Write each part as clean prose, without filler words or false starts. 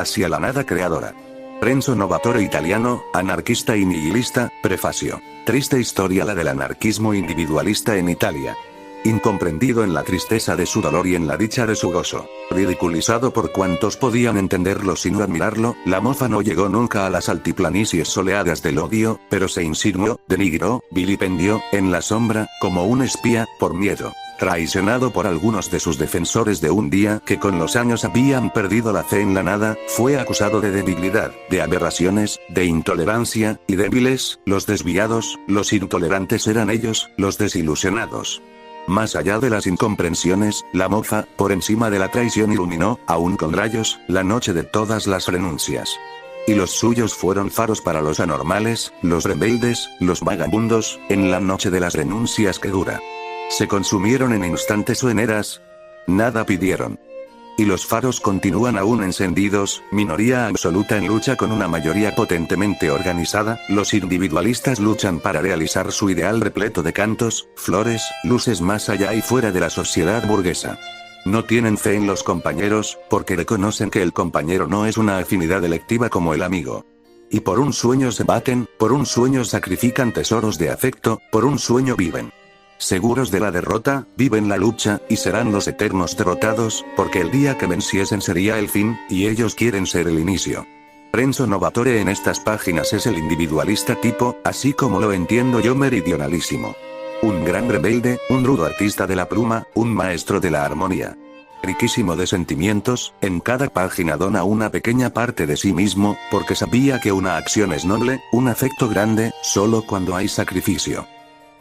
hacia la nada creadora. Renzo Novatore italiano, anarquista y nihilista, prefacio. Triste historia la del anarquismo individualista en Italia. Incomprendido en la tristeza de su dolor y en la dicha de su gozo. Ridiculizado por cuantos podían entenderlo sin admirarlo, la mofa no llegó nunca a las altiplanicies soleadas del odio, pero se insinuó, denigró, vilipendió, en la sombra, como un espía, por miedo. Traicionado por algunos de sus defensores de un día que con los años habían perdido la fe en la nada, fue acusado de debilidad, de aberraciones, de intolerancia, y débiles, los desviados, los intolerantes eran ellos, los desilusionados. Más allá de las incomprensiones, la mofa, por encima de la traición iluminó, aún con rayos, la noche de todas las renuncias. Y los suyos fueron faros para los anormales, los rebeldes, los vagabundos, en la noche de las renuncias que dura. Se consumieron en instantes o en eras. Nada pidieron. Y los faros continúan aún encendidos, minoría absoluta en lucha con una mayoría potentemente organizada, los individualistas luchan para realizar su ideal repleto de cantos, flores, luces más allá y fuera de la sociedad burguesa. No tienen fe en los compañeros, porque reconocen que el compañero no es una afinidad electiva como el amigo. Y por un sueño se baten, por un sueño sacrifican tesoros de afecto, por un sueño viven. Seguros de la derrota, viven la lucha, y serán los eternos derrotados, porque el día que venciesen sería el fin, y ellos quieren ser el inicio. Renzo Novatore en estas páginas es el individualista tipo, así como lo entiendo yo meridionalísimo. Un gran rebelde, un rudo artista de la pluma, un maestro de la armonía. Riquísimo de sentimientos, en cada página dona una pequeña parte de sí mismo, porque sabía que una acción es noble, un afecto grande, solo cuando hay sacrificio.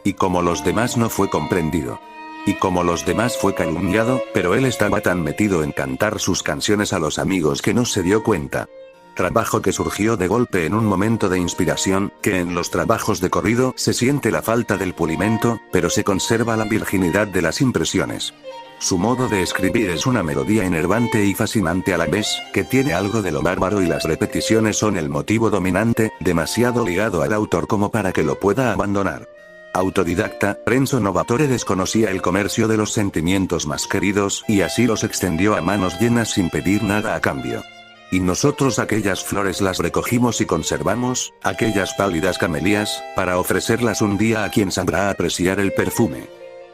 Y como los demás no fue comprendido. Y como los demás fue calumniado, pero él estaba tan metido en cantar sus canciones a los amigos que no se dio cuenta. Trabajo que surgió de golpe en un momento de inspiración, que en los trabajos de corrido se siente la falta del pulimento, pero se conserva la virginidad de las impresiones. Su modo de escribir es una melodía enervante y fascinante a la vez, que tiene algo de lo bárbaro y las repeticiones son el motivo dominante, demasiado ligado al autor como para que lo pueda abandonar. Autodidacta, Renzo Novatore desconocía el comercio de los sentimientos más queridos y así los extendió a manos llenas sin pedir nada a cambio. Y nosotros aquellas flores las recogimos y conservamos, aquellas pálidas camelias, para ofrecerlas un día a quien sabrá apreciar el perfume.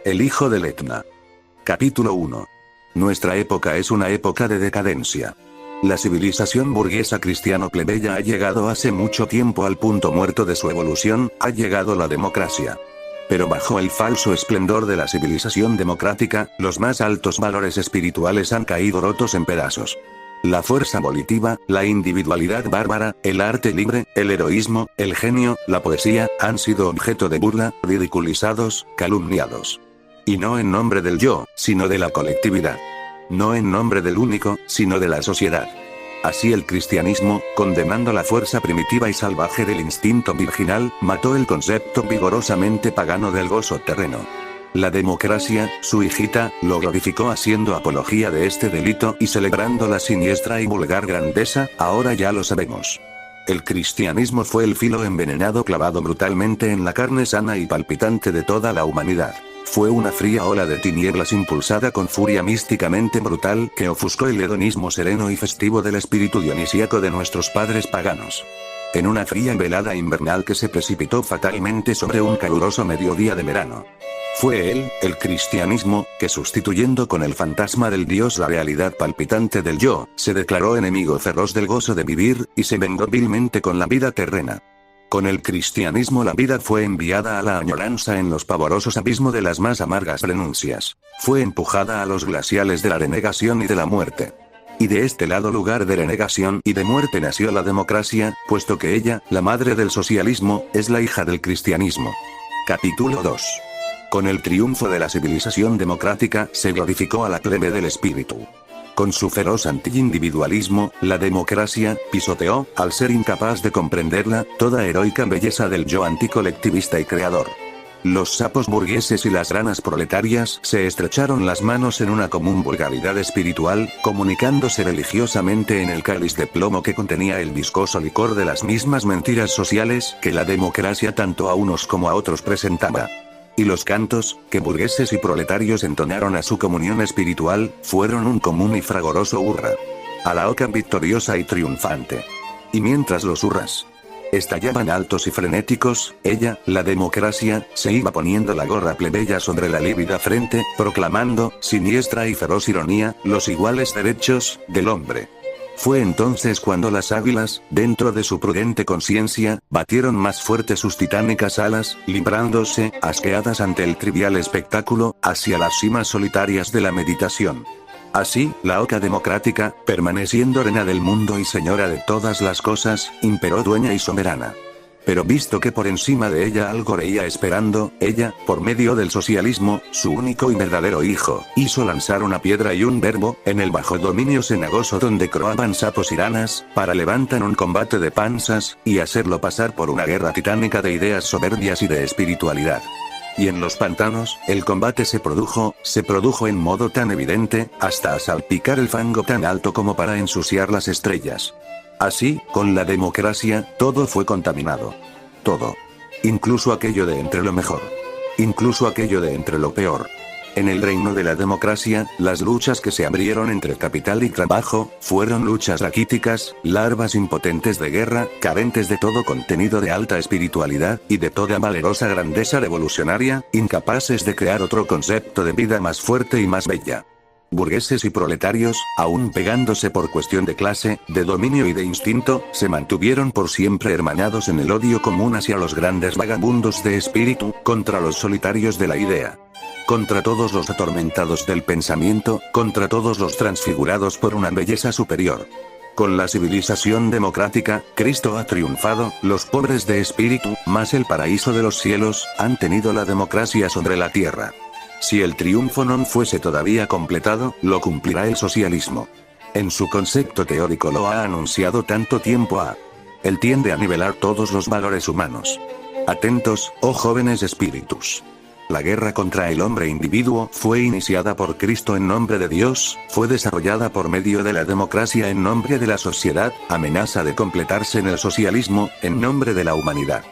El hijo del Etna. Capítulo 1. Nuestra época es una época de decadencia. La civilización burguesa cristiano-plebeya ha llegado hace mucho tiempo al punto muerto de su evolución, ha llegado la democracia. Pero bajo el falso esplendor de la civilización democrática, los más altos valores espirituales han caído rotos en pedazos. La fuerza volitiva, la individualidad bárbara, el arte libre, el heroísmo, el genio, la poesía, han sido objeto de burla, ridiculizados, calumniados. Y no en nombre del yo, sino de la colectividad. No en nombre del único, sino de la sociedad. Así el cristianismo, condenando la fuerza primitiva y salvaje del instinto virginal, mató el concepto vigorosamente pagano del gozo terreno. La democracia, su hijita, lo glorificó haciendo apología de este delito y celebrando la siniestra y vulgar grandeza, ahora ya lo sabemos. El cristianismo fue el filo envenenado clavado brutalmente en la carne sana y palpitante de toda la humanidad. Fue una fría ola de tinieblas impulsada con furia místicamente brutal que ofuscó el hedonismo sereno y festivo del espíritu dionisíaco de nuestros padres paganos. En una fría velada invernal que se precipitó fatalmente sobre un caluroso mediodía de verano. Fue él, el cristianismo, que sustituyendo con el fantasma del Dios la realidad palpitante del yo, se declaró enemigo feroz del gozo de vivir, y se vengó vilmente con la vida terrena. Con el cristianismo la vida fue enviada a la añoranza en los pavorosos abismos de las más amargas renuncias. Fue empujada a los glaciales de la renegación y de la muerte. Y de este lado lugar de renegación y de muerte nació la democracia, puesto que ella, la madre del socialismo, es la hija del cristianismo. Capítulo 2. Con el triunfo de la civilización democrática, se glorificó a la plebe del espíritu. Con su feroz anti-individualismo, la democracia pisoteó, al ser incapaz de comprenderla, toda heroica belleza del yo anticolectivista y creador. Los sapos burgueses y las ranas proletarias se estrecharon las manos en una común vulgaridad espiritual, comunicándose religiosamente en el cáliz de plomo que contenía el viscoso licor de las mismas mentiras sociales que la democracia tanto a unos como a otros presentaba. Y los cantos, que burgueses y proletarios entonaron a su comunión espiritual, fueron un común y fragoroso hurra. a la oca victoriosa y triunfante. Y mientras los hurras estallaban altos y frenéticos, ella, la democracia, se iba poniendo la gorra plebeya sobre la lívida frente, proclamando, siniestra y feroz ironía, los iguales derechos del hombre. Fue entonces cuando las águilas, dentro de su prudente conciencia, batieron más fuerte sus titánicas alas, librándose, asqueadas ante el trivial espectáculo, hacia las cimas solitarias de la meditación. Así, la oca democrática, permaneciendo reina del mundo y señora de todas las cosas, imperó dueña y soberana. Pero visto que por encima de ella algo reía esperando, ella, por medio del socialismo, su único y verdadero hijo, hizo lanzar una piedra y un verbo, en el bajo dominio cenagoso donde croaban sapos y ranas, para levantar un combate de panzas, y hacerlo pasar por una guerra titánica de ideas soberbias y de espiritualidad. Y en los pantanos, el combate se produjo en modo tan evidente, hasta salpicar el fango tan alto como para ensuciar las estrellas. Así, con la democracia, todo fue contaminado. Todo. Incluso aquello de entre lo mejor. Incluso aquello de entre lo peor. En el reino de la democracia, las luchas que se abrieron entre capital y trabajo, fueron luchas raquíticas, larvas impotentes de guerra, carentes de todo contenido de alta espiritualidad, y de toda valerosa grandeza revolucionaria, incapaces de crear otro concepto de vida más fuerte y más bella. Burgueses y proletarios, aún pegándose por cuestión de clase, de dominio y de instinto, se mantuvieron por siempre hermanados en el odio común hacia los grandes vagabundos de espíritu, contra los solitarios de la idea. Contra todos los atormentados del pensamiento, contra todos los transfigurados por una belleza superior. Con la civilización democrática, Cristo ha triunfado, los pobres de espíritu, más el paraíso de los cielos, han tenido la democracia sobre la tierra. Si el triunfo no fuese todavía completado, lo cumplirá el socialismo. En su concepto teórico lo ha anunciado tanto tiempo ha. Él tiende a nivelar todos los valores humanos. Atentos, oh jóvenes espíritus. La guerra contra el hombre individuo fue iniciada por Cristo en nombre de Dios, fue desarrollada por medio de la democracia en nombre de la sociedad, amenaza de completarse en el socialismo, en nombre de la humanidad.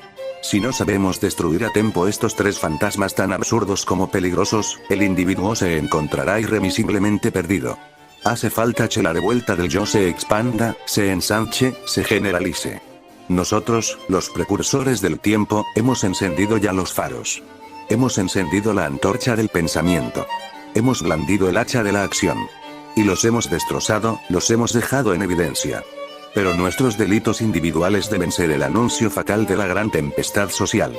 Si no sabemos destruir a tiempo estos tres fantasmas tan absurdos como peligrosos, el individuo se encontrará irremisiblemente perdido. Hace falta que la revuelta del yo se expanda, se ensanche, se generalice. Nosotros, los precursores del tiempo, hemos encendido ya los faros. Hemos encendido la antorcha del pensamiento. Hemos blandido el hacha de la acción. Y los hemos destrozado, los hemos dejado en evidencia. Pero nuestros delitos individuales deben ser el anuncio fatal de la gran tempestad social.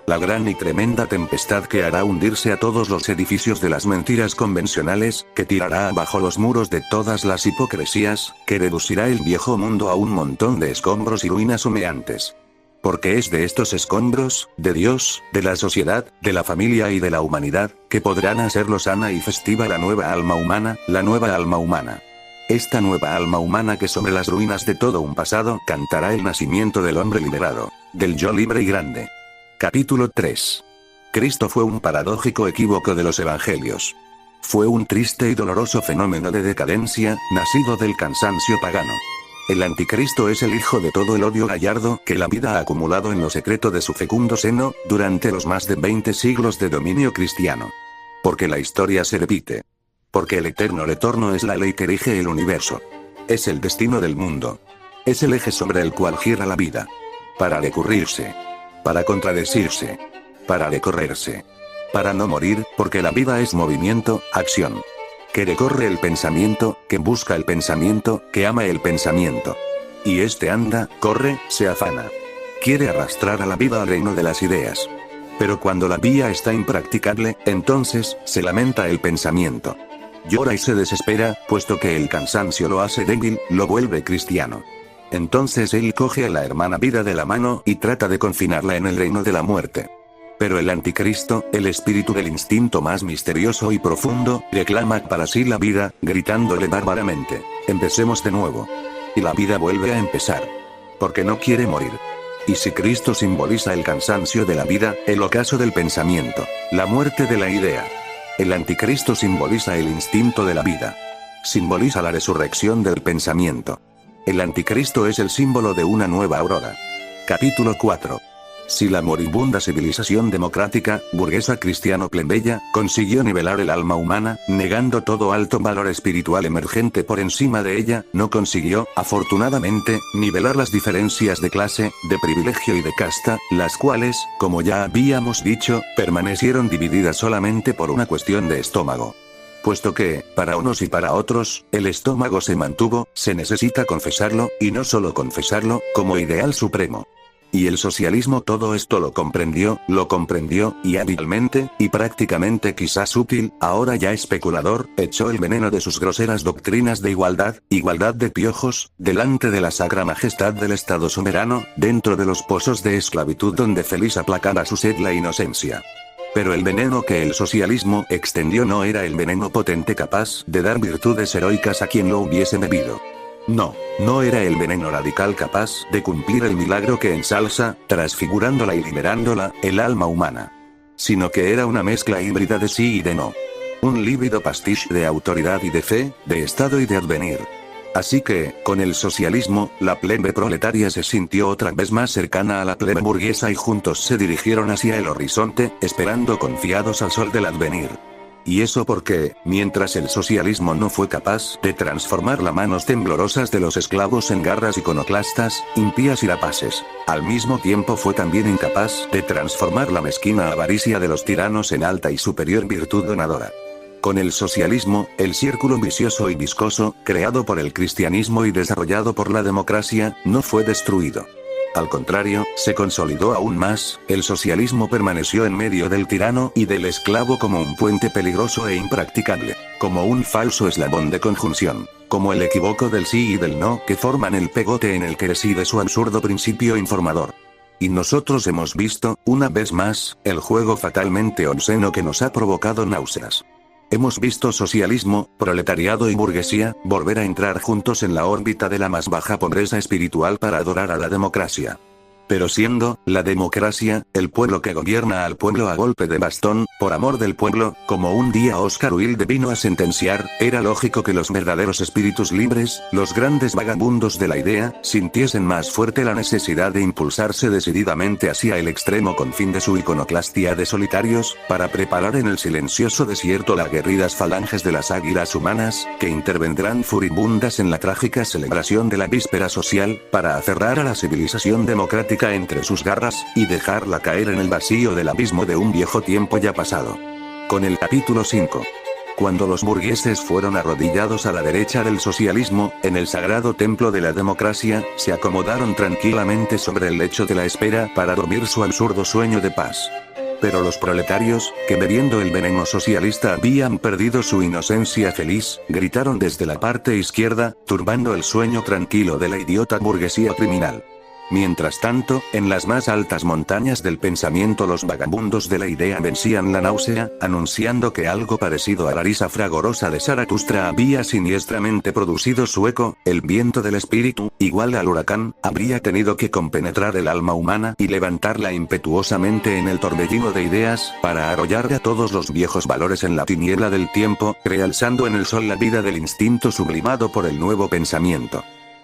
La gran y tremenda tempestad que hará hundirse a todos los edificios de las mentiras convencionales, que tirará abajo los muros de todas las hipocresías, que reducirá el viejo mundo a un montón de escombros y ruinas humeantes. Porque es de estos escombros, de Dios, de la sociedad, de la familia y de la humanidad, que podrán hacerlo sana y festiva la nueva alma humana, la nueva alma humana. Esta nueva alma humana que sobre las ruinas de todo un pasado cantará el nacimiento del hombre liberado, del yo libre y grande. Capítulo 3. Cristo fue un paradójico equívoco de los evangelios. Fue un triste y doloroso fenómeno de decadencia, nacido del cansancio pagano. El anticristo es el hijo de todo el odio gallardo que la vida ha acumulado en lo secreto de su fecundo seno, durante los más de 20 siglos de dominio cristiano. Porque la historia se repite. Porque el eterno retorno es la ley que rige el universo. Es el destino del mundo. Es el eje sobre el cual gira la vida. Para recurrirse. Para contradecirse. Para recorrerse. Para no morir, porque la vida es movimiento, acción. Que recorre el pensamiento, que busca el pensamiento, que ama el pensamiento. Y este anda, corre, se afana. Quiere arrastrar a la vida al reino de las ideas. Pero cuando la vía está impracticable, entonces, se lamenta el pensamiento. Llora y se desespera, puesto que el cansancio lo hace débil, lo vuelve cristiano. Entonces él coge a la hermana vida de la mano y trata de confinarla en el reino de la muerte. Pero el anticristo, el espíritu del instinto más misterioso y profundo, reclama para sí la vida, gritándole bárbaramente: empecemos de nuevo. Y la vida vuelve a empezar. Porque no quiere morir. Y si Cristo simboliza el cansancio de la vida, el ocaso del pensamiento, la muerte de la idea. El anticristo simboliza el instinto de la vida. Simboliza la resurrección del pensamiento. El anticristo es el símbolo de una nueva aurora. Capítulo 4. Si la moribunda civilización democrática, burguesa cristiano plebeya, consiguió nivelar el alma humana, negando todo alto valor espiritual emergente por encima de ella, no consiguió, afortunadamente, nivelar las diferencias de clase, de privilegio y de casta, las cuales, como ya habíamos dicho, permanecieron divididas solamente por una cuestión de estómago. Puesto que, para unos y para otros, el estómago se mantuvo, se necesita confesarlo, y no solo confesarlo, como ideal supremo. Y el socialismo todo esto lo comprendió, y hábilmente, y prácticamente quizás útil, ahora ya especulador, echó el veneno de sus groseras doctrinas de igualdad de piojos, delante de la sagra majestad del Estado soberano, dentro de los pozos de esclavitud donde feliz aplacaba su sed la inocencia. Pero el veneno que el socialismo extendió no era el veneno potente capaz de dar virtudes heroicas a quien lo hubiese bebido. No era el veneno radical capaz de cumplir el milagro que ensalza, transfigurándola y liberándola, el alma humana. Sino que era una mezcla híbrida de sí y de no. Un lívido pastiche de autoridad y de fe, de estado y de advenir. Así que, con el socialismo, la plebe proletaria se sintió otra vez más cercana a la plebe burguesa y juntos se dirigieron hacia el horizonte, esperando confiados al sol del advenir. Y eso porque, mientras el socialismo no fue capaz de transformar las manos temblorosas de los esclavos en garras iconoclastas, impías y rapaces, al mismo tiempo fue también incapaz de transformar la mezquina avaricia de los tiranos en alta y superior virtud donadora. Con el socialismo, el círculo vicioso y viscoso, creado por el cristianismo y desarrollado por la democracia, no fue destruido. Al contrario, se consolidó aún más, el socialismo permaneció en medio del tirano y del esclavo como un puente peligroso e impracticable, como un falso eslabón de conjunción, como el equívoco del sí y del no que forman el pegote en el que reside su absurdo principio informador. Y nosotros hemos visto, una vez más, el juego fatalmente obsceno que nos ha provocado náuseas. Hemos visto socialismo, proletariado y burguesía, volver a entrar juntos en la órbita de la más baja pobreza espiritual para adorar a la democracia. Pero siendo, la democracia, el pueblo que gobierna al pueblo a golpe de bastón, por amor del pueblo, como un día Oscar Wilde vino a sentenciar, era lógico que los verdaderos espíritus libres, los grandes vagabundos de la idea, sintiesen más fuerte la necesidad de impulsarse decididamente hacia el extremo confín de su iconoclastia de solitarios, para preparar en el silencioso desierto las aguerridas falanges de las águilas humanas, que intervendrán furibundas en la trágica celebración de la víspera social, para aferrar a la civilización democrática entre sus garras, y dejarla caer en el vacío del abismo de un viejo tiempo ya pasado. Con el capítulo 5. Cuando los burgueses fueron arrodillados a la derecha del socialismo, en el sagrado templo de la democracia, se acomodaron tranquilamente sobre el lecho de la espera para dormir su absurdo sueño de paz. Pero los proletarios, que bebiendo el veneno socialista habían perdido su inocencia feliz, gritaron desde la parte izquierda, turbando el sueño tranquilo de la idiota burguesía criminal. Mientras tanto, en las más altas montañas del pensamiento los vagabundos de la idea vencían la náusea, anunciando que algo parecido a la risa fragorosa de Zaratustra había siniestramente producido su eco, el viento del espíritu, igual al huracán, habría tenido que compenetrar el alma humana y levantarla impetuosamente en el torbellino de ideas, para arrollar a todos los viejos valores en la tiniebla del tiempo, realzando en el sol la vida del instinto sublimado por el nuevo pensamiento.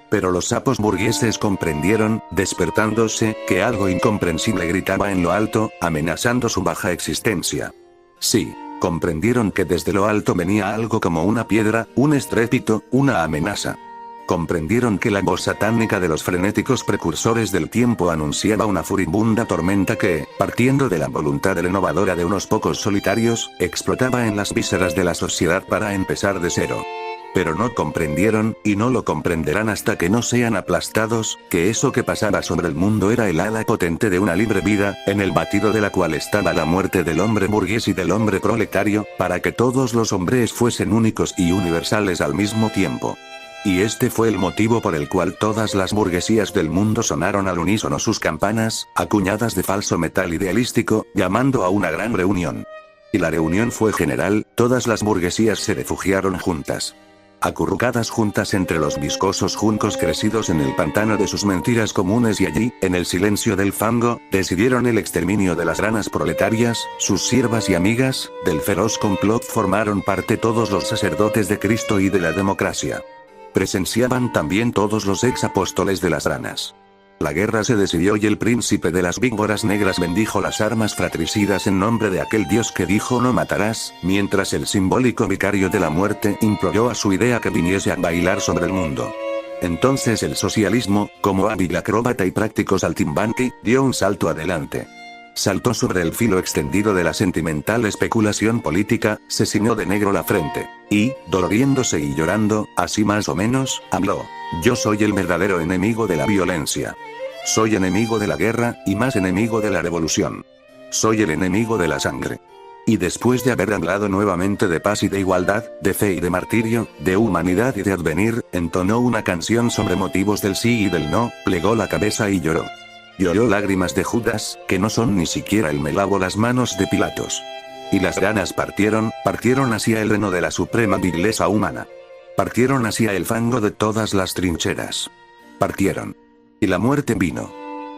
Pero los sapos burgueses comprendieron, despertándose, que algo incomprensible gritaba en lo alto, amenazando su baja existencia. Sí, comprendieron que desde lo alto venía algo como una piedra, un estrépito, una amenaza. Comprendieron que la voz satánica de los frenéticos precursores del tiempo anunciaba una furibunda tormenta que, partiendo de la voluntad renovadora de unos pocos solitarios, explotaba en las vísceras de la sociedad para empezar de cero. Pero no comprendieron, y no lo comprenderán hasta que no sean aplastados, que eso que pasaba sobre el mundo era el ala potente de una libre vida, en el batido de la cual estaba la muerte del hombre burgués y del hombre proletario, para que todos los hombres fuesen únicos y universales al mismo tiempo. Y este fue el motivo por el cual todas las burguesías del mundo sonaron al unísono sus campanas, acuñadas de falso metal idealístico, llamando a una gran reunión. Y la reunión fue general, todas las burguesías se refugiaron juntas. Acurrucadas juntas entre los viscosos juncos crecidos en el pantano de sus mentiras comunes y allí, en el silencio del fango, decidieron el exterminio de las ranas proletarias, sus siervas y amigas, del feroz complot formaron parte todos los sacerdotes de Cristo y de la democracia. Presenciaban también todos los ex apóstoles de las ranas. La guerra se decidió y el príncipe de las víboras negras bendijo las armas fratricidas en nombre de aquel dios que dijo no matarás, mientras el simbólico vicario de la muerte imploró a su idea que viniese a bailar sobre el mundo. Entonces el socialismo, como hábil acróbata y práctico saltimbanqui, dio un salto adelante. Saltó sobre el filo extendido de la sentimental especulación política, se ciñó de negro la frente, y, doliéndose y llorando, así más o menos, habló: yo soy el verdadero enemigo de la violencia. Soy enemigo de la guerra, y más enemigo de la revolución. Soy el enemigo de la sangre. Y después de haber hablado nuevamente de paz y de igualdad, de fe y de martirio, de humanidad y de advenir, entonó una canción sobre motivos del sí y del no, plegó la cabeza y lloró. Lloró lágrimas de Judas, que no son ni siquiera el me lavo las manos de Pilatos. Y las ganas partieron hacia el heno de la suprema vileza humana. Partieron hacia el fango de todas las trincheras. Partieron. Y la muerte vino.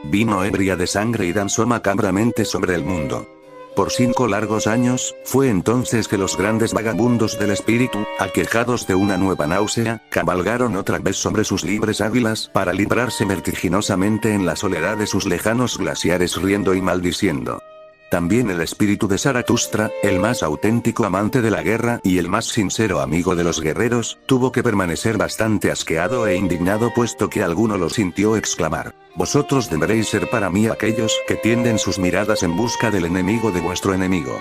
Vino ebria de sangre y danzó macabramente sobre el mundo. Por 5 largos años, fue entonces que los grandes vagabundos del espíritu, aquejados de una nueva náusea, cabalgaron otra vez sobre sus libres águilas para librarse vertiginosamente en la soledad de sus lejanos glaciares riendo y maldiciendo. También el espíritu de Zaratustra, el más auténtico amante de la guerra y el más sincero amigo de los guerreros, tuvo que permanecer bastante asqueado e indignado puesto que alguno lo sintió exclamar: vosotros deberéis ser para mí aquellos que tienden sus miradas en busca del enemigo de vuestro enemigo.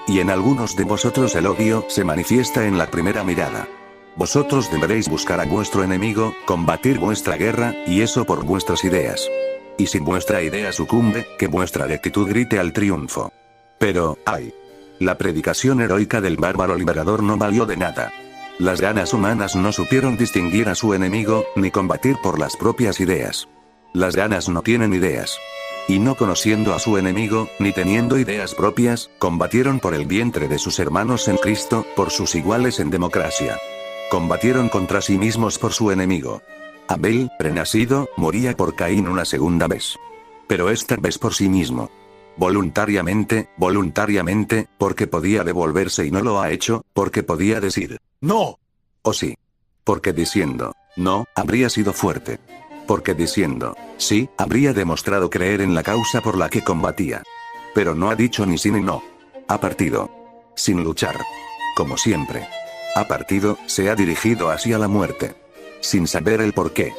Y en algunos de vosotros el odio se manifiesta en la primera mirada. Vosotros deberéis buscar a vuestro enemigo, combatir vuestra guerra, y eso por vuestras ideas. Y si vuestra idea sucumbe, que vuestra rectitud grite al triunfo. Pero, ¡ay! La predicación heroica del bárbaro liberador no valió de nada. Las ganas humanas no supieron distinguir a su enemigo, ni combatir por las propias ideas. Las ganas no tienen ideas. Y no conociendo a su enemigo, ni teniendo ideas propias, combatieron por el vientre de sus hermanos en Cristo, por sus iguales en democracia. Combatieron contra sí mismos por su enemigo. Abel, renacido, moría por Caín una segunda vez. Pero esta vez por sí mismo. Voluntariamente, porque podía devolverse y no lo ha hecho, porque podía decir, ¡no! O sí. Porque diciendo, no, habría sido fuerte. Porque diciendo, sí, habría demostrado creer en la causa por la que combatía. Pero no ha dicho ni sí ni no. Ha partido. Sin luchar. Como siempre. Ha partido, se ha dirigido hacia la muerte. Sin saber el porqué.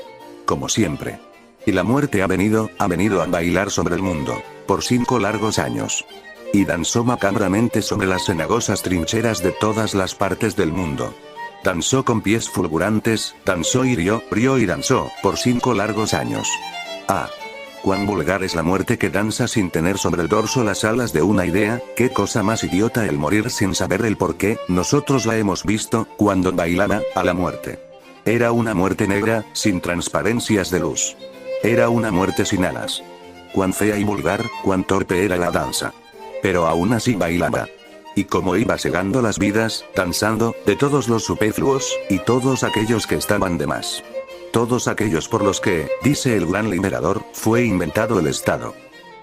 Como siempre. Y la muerte ha venido a bailar sobre el mundo, por 5 largos años. Y danzó macabramente sobre las cenagosas trincheras de todas las partes del mundo. Danzó con pies fulgurantes, danzó y rió y danzó, por 5 largos años. Ah. Cuán vulgar es la muerte que danza sin tener sobre el dorso las alas de una idea, qué cosa más idiota el morir sin saber el porqué, nosotros la hemos visto, cuando bailaba, a la muerte. Era una muerte negra, sin transparencias de luz. Era una muerte sin alas. Cuán fea y vulgar, cuán torpe era la danza. Pero aún así bailaba. Y como iba segando las vidas, danzando, de todos los superfluos, y todos aquellos que estaban de más. Todos aquellos por los que, dice el gran liberador, fue inventado el Estado.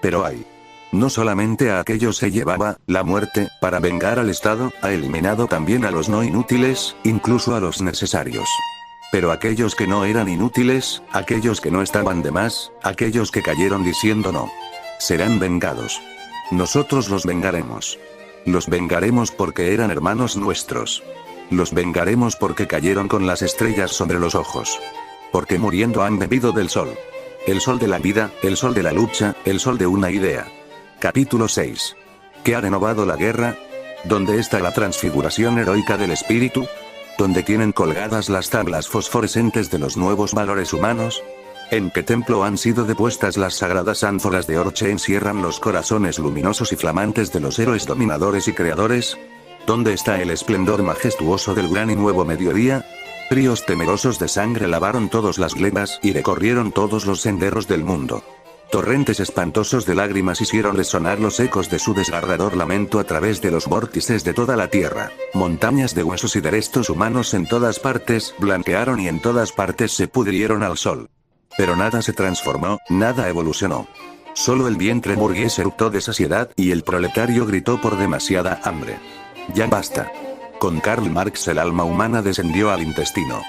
Pero ay. No solamente a aquellos se llevaba, la muerte, para vengar al Estado, ha eliminado también a los no inútiles, incluso a los necesarios. Pero aquellos que no eran inútiles, aquellos que no estaban de más, aquellos que cayeron diciendo no, serán vengados. Nosotros los vengaremos. Los vengaremos porque eran hermanos nuestros. Los vengaremos porque cayeron con las estrellas sobre los ojos. Porque muriendo han bebido del sol. El sol de la vida, el sol de la lucha, el sol de una idea. Capítulo 6. ¿Qué ha renovado la guerra? ¿Dónde está la transfiguración heroica del espíritu? ¿Dónde tienen colgadas las tablas fosforescentes de los nuevos valores humanos? ¿En qué templo han sido depuestas las sagradas ánforas de oro que encierran los corazones luminosos y flamantes de los héroes dominadores y creadores? ¿Dónde está el esplendor majestuoso del gran y nuevo mediodía? Ríos temerosos de sangre lavaron todas las glebas y recorrieron todos los senderos del mundo. Torrentes espantosos de lágrimas hicieron resonar los ecos de su desgarrador lamento a través de los vórtices de toda la tierra. Montañas de huesos y de restos humanos en todas partes blanquearon y en todas partes se pudrieron al sol. Pero nada se transformó, nada evolucionó. Solo el vientre burgués eructó de saciedad y el proletario gritó por demasiada hambre. Ya basta. Con Karl Marx el alma humana descendió al intestino.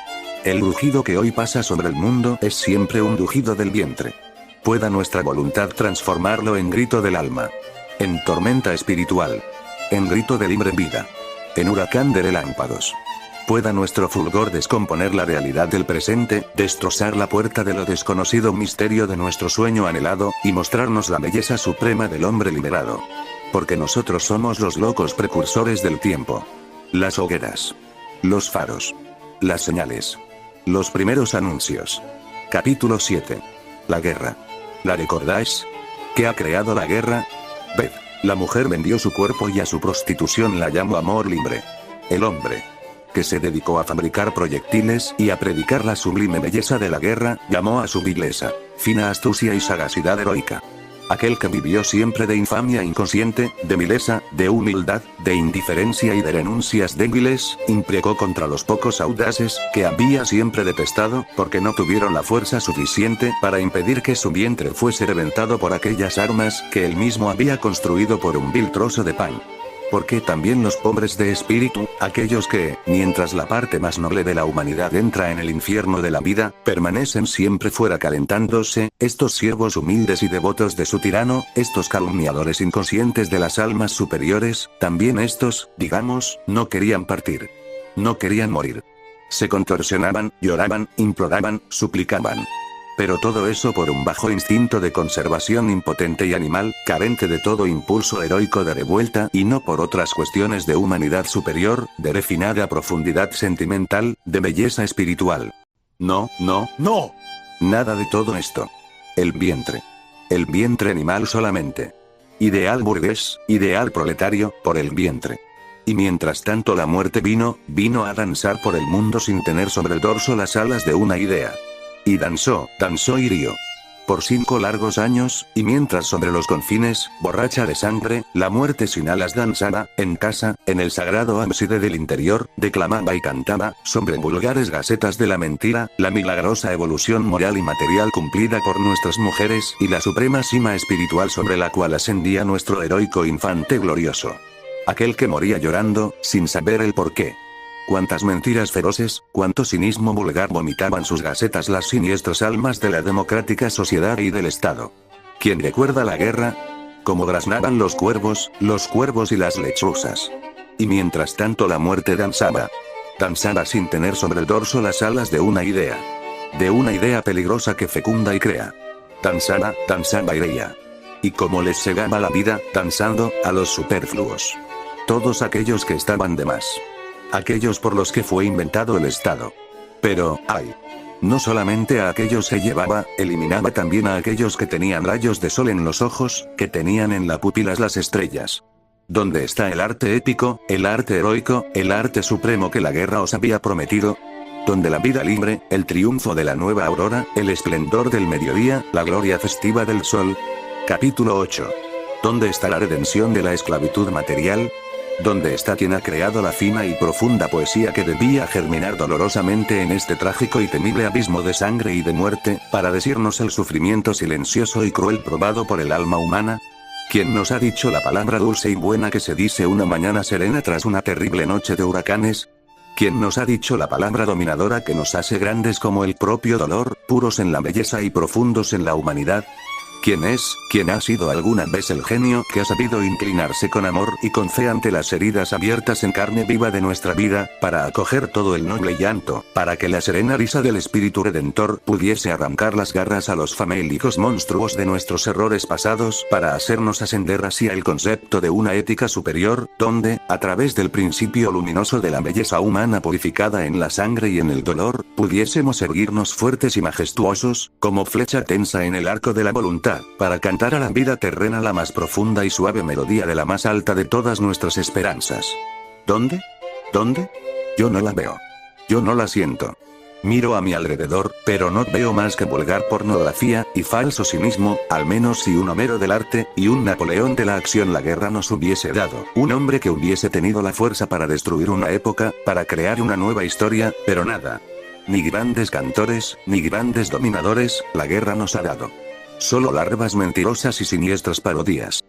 El rugido que hoy pasa sobre el mundo es siempre un rugido del vientre. Pueda nuestra voluntad transformarlo en grito del alma. En tormenta espiritual. En grito de libre vida. En huracán de relámpagos. Pueda nuestro fulgor descomponer la realidad del presente, destrozar la puerta de lo desconocido misterio de nuestro sueño anhelado, y mostrarnos la belleza suprema del hombre liberado. Porque nosotros somos los locos precursores del tiempo. Las hogueras. Los faros. Las señales. Los primeros anuncios. Capítulo 7. La guerra. ¿La recordáis? ¿Qué ha creado la guerra? Ved, la mujer vendió su cuerpo y a su prostitución la llamó amor libre. El hombre, que se dedicó a fabricar proyectiles y a predicar la sublime belleza de la guerra, llamó a su vileza, fina astucia y sagacidad heroica. Aquel que vivió siempre de infamia inconsciente, de vileza, de humildad, de indiferencia y de renuncias débiles, imprecó contra los pocos audaces, que había siempre detestado, porque no tuvieron la fuerza suficiente para impedir que su vientre fuese reventado por aquellas armas que él mismo había construido por un vil trozo de pan. Porque también los pobres de espíritu, aquellos que, mientras la parte más noble de la humanidad entra en el infierno de la vida, permanecen siempre fuera calentándose, estos siervos humildes y devotos de su tirano, estos calumniadores inconscientes de las almas superiores, también estos, digamos, no querían partir. No querían morir. Se contorsionaban, lloraban, imploraban, suplicaban. Pero todo eso por un bajo instinto de conservación impotente y animal, carente de todo impulso heroico de revuelta, y no por otras cuestiones de humanidad superior, de refinada profundidad sentimental, de belleza espiritual. No, no, no. Nada de todo esto. El vientre. El vientre animal solamente. Ideal burgués, ideal proletario, por el vientre. Y mientras tanto la muerte vino a danzar por el mundo sin tener sobre el dorso las alas de una idea. Y danzó y rió. Por 5 largos años, y mientras sobre los confines, borracha de sangre, la muerte sin alas danzaba, en casa, en el sagrado ábside del interior, declamaba y cantaba, sobre vulgares gacetas de la mentira, la milagrosa evolución moral y material cumplida por nuestras mujeres, y la suprema cima espiritual sobre la cual ascendía nuestro heroico infante glorioso. Aquel que moría llorando, sin saber el porqué. Cuántas mentiras feroces, cuánto cinismo vulgar vomitaban sus gacetas las siniestras almas de la democrática sociedad y del Estado. ¿Quién recuerda la guerra? Cómo graznaban los cuervos y las lechuzas. Y mientras tanto la muerte danzaba. Danzaba sin tener sobre el dorso las alas de una idea. De una idea peligrosa que fecunda y crea. Danzaba y reía. Y como les cegaba la vida, danzando, a los superfluos. Todos aquellos que estaban de más. Aquellos por los que fue inventado el Estado. Pero, ay. No solamente a aquellos se llevaba, eliminaba también a aquellos que tenían rayos de sol en los ojos, que tenían en la pupilas las estrellas. ¿Dónde está el arte épico, el arte heroico, el arte supremo que la guerra os había prometido? ¿Dónde la vida libre, el triunfo de la nueva aurora, el esplendor del mediodía, la gloria festiva del sol? Capítulo 8. ¿Dónde está la redención de la esclavitud material? ¿Dónde está quien ha creado la fina y profunda poesía que debía germinar dolorosamente en este trágico y temible abismo de sangre y de muerte, para decirnos el sufrimiento silencioso y cruel probado por el alma humana? ¿Quién nos ha dicho la palabra dulce y buena que se dice una mañana serena tras una terrible noche de huracanes? ¿Quién nos ha dicho la palabra dominadora que nos hace grandes como el propio dolor, puros en la belleza y profundos en la humanidad? ¿Quién ha sido alguna vez el genio que ha sabido inclinarse con amor y con fe ante las heridas abiertas en carne viva de nuestra vida, para acoger todo el noble llanto, para que la serena risa del Espíritu Redentor pudiese arrancar las garras a los famélicos monstruos de nuestros errores pasados, para hacernos ascender hacia el concepto de una ética superior, donde, a través del principio luminoso de la belleza humana purificada en la sangre y en el dolor, pudiésemos erguirnos fuertes y majestuosos, como flecha tensa en el arco de la voluntad, para cantar a la vida terrena la más profunda y suave melodía de la más alta de todas nuestras esperanzas. ¿Dónde? ¿Dónde? Yo no la veo. Yo no la siento. Miro a mi alrededor, pero no veo más que vulgar pornografía y falso cinismo, al menos si un Homero del arte y un Napoleón de la acción la guerra nos hubiese dado. Un hombre que hubiese tenido la fuerza para destruir una época, para crear una nueva historia, pero nada. Ni grandes cantores, ni grandes dominadores, la guerra nos ha dado. Solo larvas mentirosas y siniestras parodias.